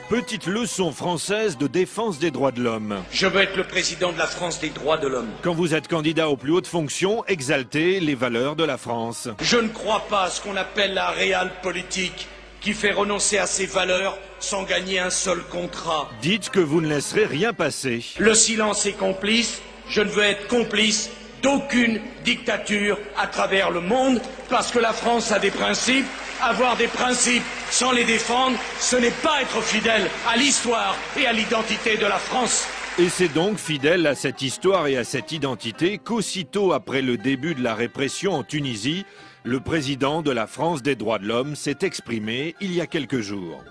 Petite leçon française de défense des droits de l'homme. Je veux être le président de la France des droits de l'homme. Quand vous êtes candidat aux plus hautes fonctions, exaltez les valeurs de la France. Je ne crois pas à ce qu'on appelle la réalpolitik, qui fait renoncer à ses valeurs sans gagner un seul contrat. Dites que vous ne laisserez rien passer. Le silence est complice, je ne veux être complice d'aucune dictature à travers le monde, parce que la France a des principes. Avoir des principes sans les défendre, ce n'est pas être fidèle à l'histoire et à l'identité de la France. Et c'est donc fidèle à cette histoire et à cette identité qu'aussitôt après le début de la répression en Tunisie, le président de la France des droits de l'homme s'est exprimé il y a quelques jours.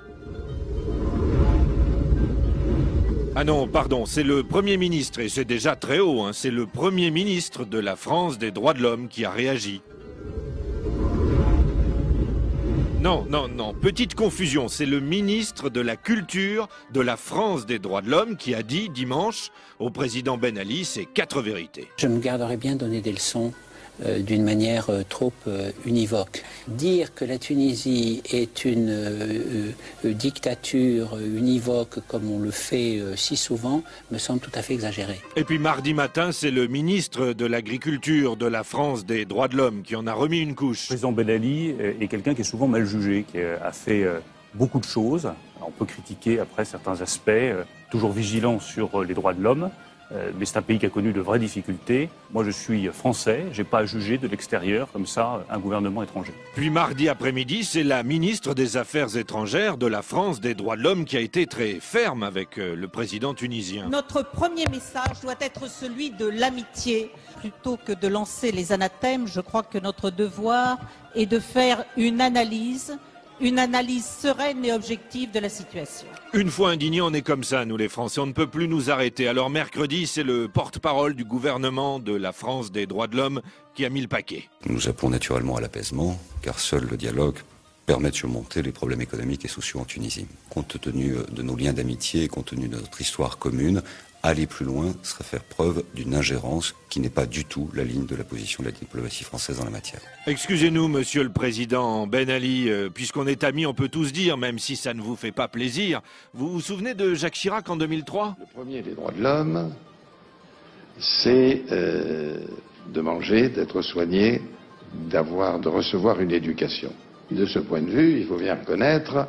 Ah non, pardon, c'est le Premier ministre, et c'est déjà très haut, hein, c'est le Premier ministre de la France des droits de l'homme qui a réagi. Non, petite confusion, c'est le ministre de la Culture de la France des droits de l'homme qui a dit dimanche au président Ben Ali ces 4 vérités. Je me garderais bien de donner des leçons d'une manière trop univoque. Dire que la Tunisie est une dictature univoque comme on le fait si souvent me semble tout à fait exagéré. Et puis mardi matin, c'est le ministre de l'Agriculture de la France des droits de l'homme qui en a remis une couche. Le président Ben Ali est quelqu'un qui est souvent mal jugé, qui a fait beaucoup de choses. On peut critiquer après certains aspects, toujours vigilant sur les droits de l'homme. Mais c'est un pays qui a connu de vraies difficultés. Moi, je suis français, je n'ai pas à juger de l'extérieur, comme ça, un gouvernement étranger. Puis mardi après-midi, c'est la ministre des Affaires étrangères de la France des droits de l'homme qui a été très ferme avec le président tunisien. Notre premier message doit être celui de l'amitié. Plutôt que de lancer les anathèmes, je crois que notre devoir est de faire une analyse sereine et objective de la situation. Une fois indignés, on est comme ça, nous les Français, on ne peut plus nous arrêter. Alors mercredi, c'est le porte-parole du gouvernement de la France des droits de l'homme qui a mis le paquet. Nous appelons naturellement à l'apaisement, car seul le dialogue permet de surmonter les problèmes économiques et sociaux en Tunisie. Compte tenu de nos liens d'amitié et compte tenu de notre histoire commune, aller plus loin serait faire preuve d'une ingérence qui n'est pas du tout la ligne de la position de la diplomatie française dans la matière. Excusez-nous, monsieur le président Ben Ali, puisqu'on est amis, on peut tous dire, même si ça ne vous fait pas plaisir. Vous vous souvenez de Jacques Chirac en 2003 ? Le premier des droits de l'homme, c'est de manger, d'être soigné, de recevoir une éducation. De ce point de vue, il faut bien reconnaître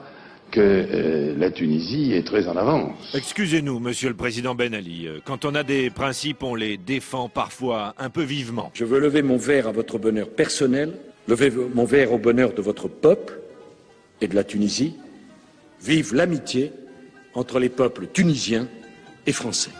que la Tunisie est très en avance. Excusez-nous, monsieur le président Ben Ali, quand on a des principes, on les défend parfois un peu vivement. Je veux lever mon verre à votre bonheur personnel, lever mon verre au bonheur de votre peuple et de la Tunisie. Vive l'amitié entre les peuples tunisiens et français.